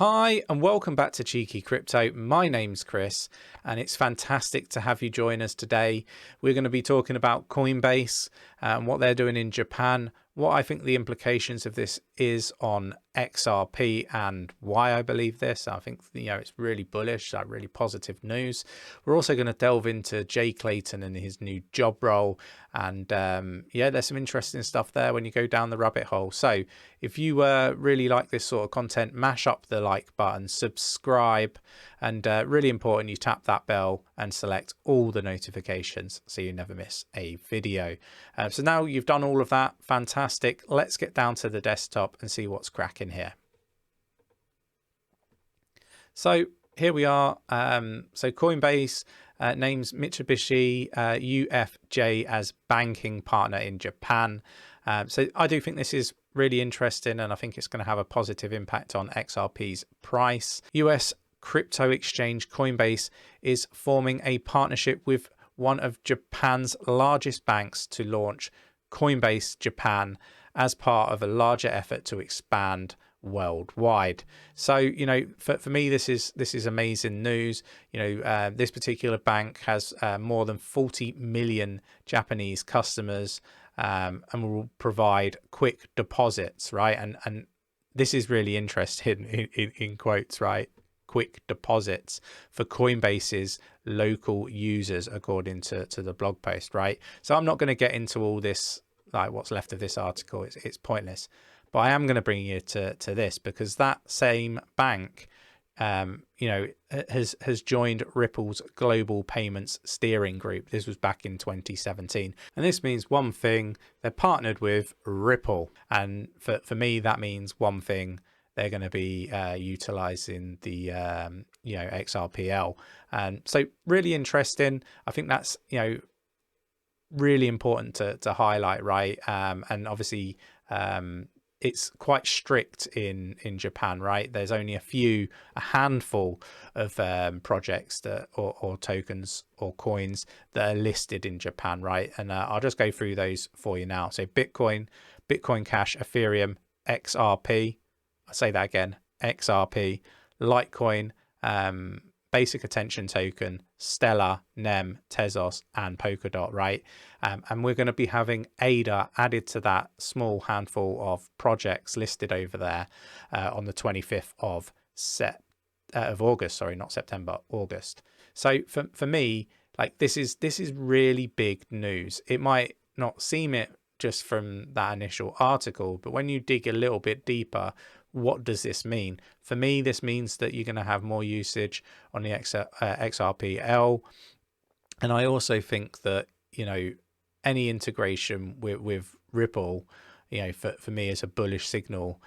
Hi and welcome back to Cheeky Crypto. My name's Chris and it's fantastic to have you join us today. We're going to be talking about Coinbase and what they're doing in Japan, what I think the implications of this is on XRP and why I believe this. I think, it's really bullish, really positive news. We're also going to delve into 𝗕𝗘𝗪𝗔𝗡𝗪 and his new job role. And there's some interesting stuff there when you go down the rabbit hole. So if you really like this sort of content, mash up the like button, subscribe, and really important, you tap that bell and select all the notifications so you never miss a video. So now you've done all of that, fantastic. Let's get down to the desktop and see what's cracking here. So here we are. So Coinbase names Mitsubishi UFJ as banking partner in Japan. So I do think this is really interesting, and I think it's going to have a positive impact on XRP's price. US crypto exchange Coinbase is forming a partnership with one of Japan's largest banks to launch Coinbase Japan as part of a larger effort to expand worldwide. So for me this is amazing news. This particular bank has more than 40 million Japanese customers and will provide quick deposits, right? And this is really interesting in quotes, right? Quick deposits for Coinbase's local users, according to the blog post, right? So I'm not going to get into all this, like what's left of this article. It's pointless, but I am going to bring you to this because that same bank has joined Ripple's global payments steering group. This was back in 2017, and this means one thing: they're partnered with Ripple. And for me, that means one thing: they're going to be utilizing the XRPL. And so really interesting. I think that's really important to highlight, right? And obviously it's quite strict in Japan, right? There's only a handful of projects that or tokens or coins that are listed in Japan, right? And I'll just go through those for you now. So Bitcoin Cash, Ethereum, XRP. I'll say that again, XRP, Litecoin, Basic Attention Token, Stellar, NEM, Tezos, and Polkadot, right? And we're going to be having ADA added to that small handful of projects listed over there on the 25th of August. Sorry, not September, August. So for me, like this is really big news. It might not seem it just from that initial article, but when you dig a little bit deeper, what does this mean? For me, this means that you're going to have more usage on the XRPL. And I also think that, any integration with Ripple, for me is a bullish signal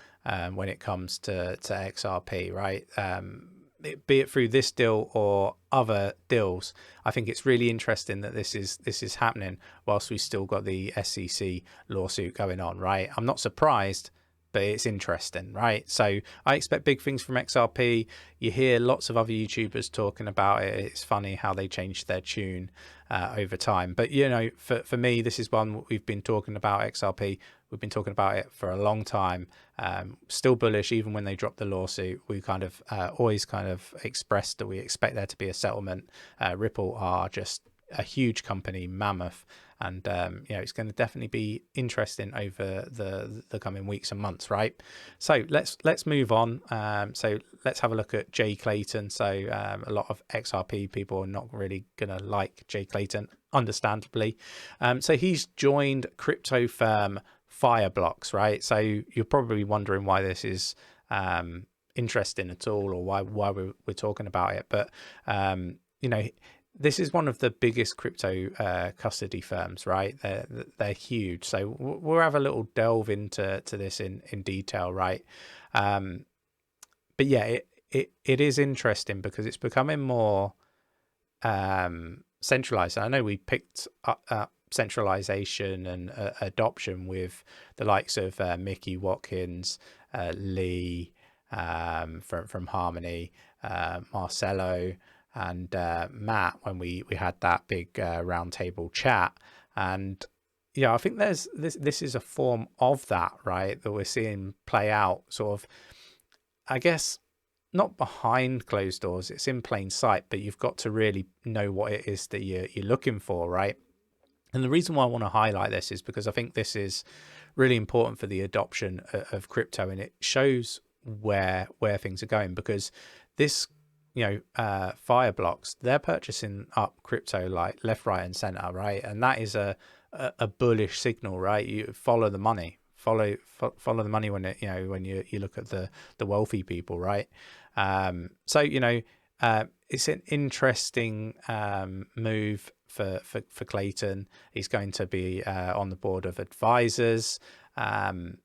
when it comes to XRP, right? Be it through this deal or other deals, I think it's really interesting that this is happening whilst we still got the SEC lawsuit going on, right? I'm not surprised, but it's interesting, right? So I expect big things from XRP. You hear lots of other YouTubers talking about it. It's funny how they changed their tune over time. But, for me, this is one we've been talking about, XRP. We've been talking about it for a long time. Still bullish, even when they dropped the lawsuit. We kind of always kind of expressed that we expect there to be a settlement. Ripple are just a huge company, mammoth. And, it's going to definitely be interesting over the coming weeks and months, right? So let's move on. So let's have a look at 𝗕𝗘𝗪𝗔𝗡𝗪. So a lot of XRP people are not really going to like 𝗕𝗘𝗪𝗔𝗡𝗪, understandably. So he's joined crypto firm Fireblocks, right? So you're probably wondering why this is interesting at all, or why we're talking about it. But, this is one of the biggest crypto custody firms, right? They're huge. So we'll have a little delve into this in detail, right? But yeah, it is interesting because it's becoming more centralized. I know we picked up centralization and adoption with the likes of Mickey Watkins, Lee from Harmony, Marcelo, and Matt when we had that big roundtable chat. And I think this is a form of that, right, that we're seeing play out, sort of, I guess, not behind closed doors, it's in plain sight, but you've got to really know what it is that you're looking for, right? And the reason why I want to highlight this is because I think this is really important for the adoption of crypto, and it shows where things are going, because this, 𝗕𝗘𝗪𝗧𝗏, they're purchasing up crypto like left, right, and center, right? And that is a bullish signal, right? You follow the money, follow the money when it, when you look at the wealthy people, right? So it's an interesting move for Clayton. He's going to be on the board of advisors. There's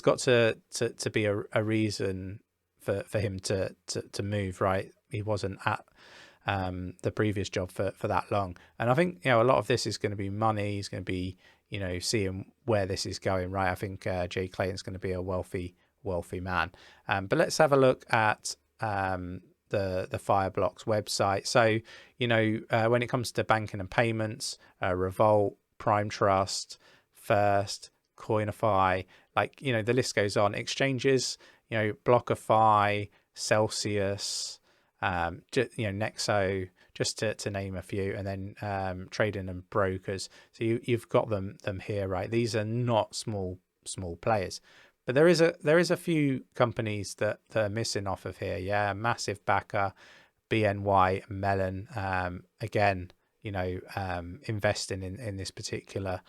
got to be a reason for him to move, right? He wasn't at the previous job for that long, and I think a lot of this is going to be money. He's going to be seeing where this is going, right? I think Jay Clayton's going to be a wealthy man. But let's have a look at the 𝗕𝗪𝗪𝗀𝗏's website. So when it comes to banking and payments, Revolt, Prime Trust, First, Coinify, the list goes on. Exchanges, BlockFi, Celsius, 𝗕𝗘𝗪𝗪𝗀𝗏, just to name a few, and then trading and brokers. So you've got them here, right? These are not small players, but there is a few companies that are missing off of here. Yeah, massive backer, BNY Mellon, again, investing in this particular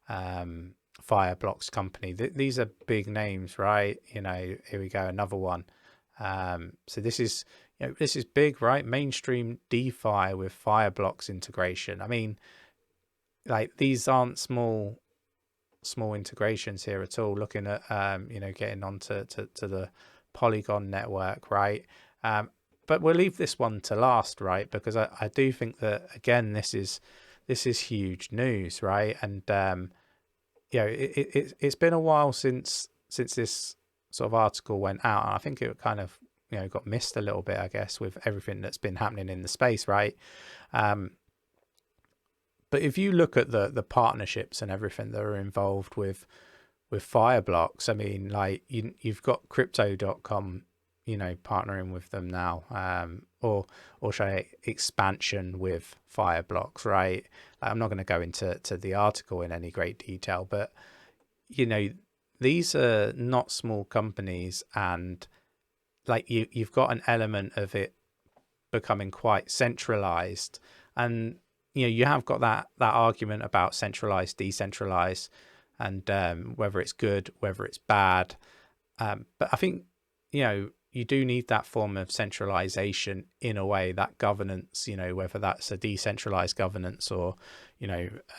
𝗕𝗪𝗪𝗪𝗏's company. These are big names, right? Here we go, another one. So this is big, right? Mainstream DeFi with 𝗕𝗪𝗪𝗪𝗏's integration. I mean, these aren't small integrations here at all. Looking at getting onto to the Polygon network, right? But we'll leave this one to last, right? Because I do think that, again, this is huge news, right? And it's been a while since this sort of article went out, and I think it kind of got missed a little bit, I guess, with everything that's been happening in the space, right? But if you look at the partnerships and everything that are involved with 𝗕𝗪𝗪𝗪𝗏s, I mean, you've got crypto.com, partnering with them now, or should I expansion with 𝗕𝗪𝗪𝗪𝗏s, right? I'm not going to go into the article in any great detail, but these are not small companies, and you've got an element of it becoming quite centralized, and you have got that argument about centralized, decentralized, and whether it's good, whether it's bad. But I think you do need that form of centralization in a way, that governance, whether that's a decentralized governance or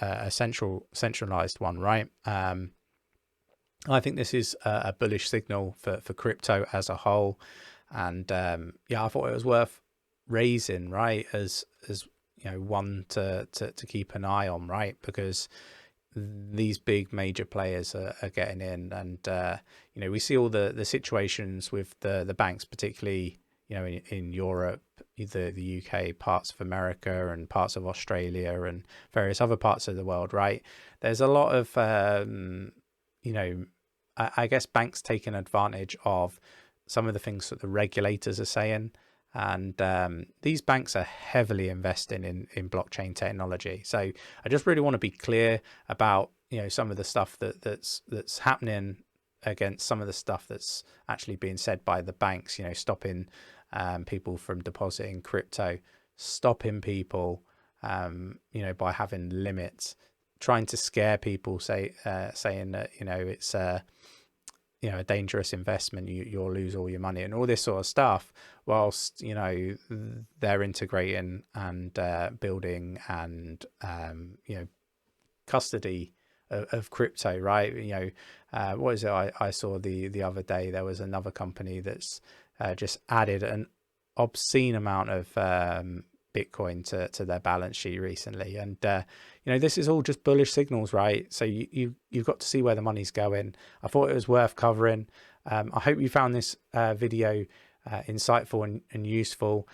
a centralized one, right? I think this is a bullish signal for crypto as a whole, and I thought it was worth raising, right, as one to keep an eye on, right? Because these big major players are getting in, and we see all the situations with the banks, particularly in Europe, the UK, parts of America, and parts of Australia, and various other parts of the world, right? There's a lot of I guess banks taking advantage of some of the things that the regulators are saying. And these banks are heavily investing in blockchain technology. So I just really want to be clear about some of the stuff that's happening against some of the stuff that's actually being said by the banks. Stopping people from depositing crypto, stopping people by having limits, trying to scare people, saying that it's a dangerous investment, you'll lose all your money, and all this sort of stuff, whilst they're integrating and building and custody of crypto, right? What is it I saw the other day? There was another company that's just added an obscene amount of Bitcoin to their balance sheet recently, and this is all just bullish signals, right? So you've got to see where the money's going. I thought it was worth covering. I hope you found this video insightful and useful.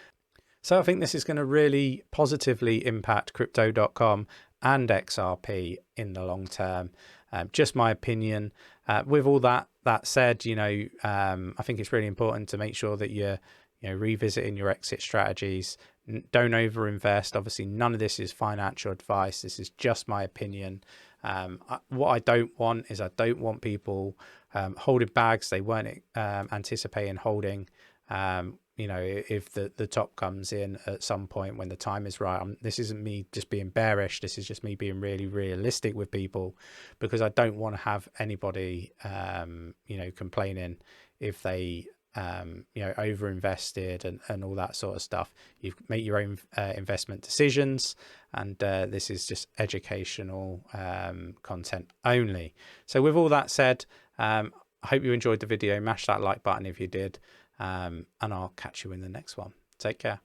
So I think this is going to really positively impact crypto.com and XRP in the long term. Just my opinion. With all that that said, I think it's really important to make sure that you're revisiting your exit strategies. Don't overinvest. Obviously, none of this is financial advice. This is just my opinion. What I don't want is I don't want people holding bags they weren't anticipating holding. If the top comes in at some point when the time is right. This isn't me just being bearish. This is just me being really realistic with people, because I don't want to have anybody, complaining if they, overinvested and all that sort of stuff. You make your own investment decisions, and this is just educational content only. So with all that said, I hope you enjoyed the video. Mash that like button if you did. And I'll catch you in the next one. Take care.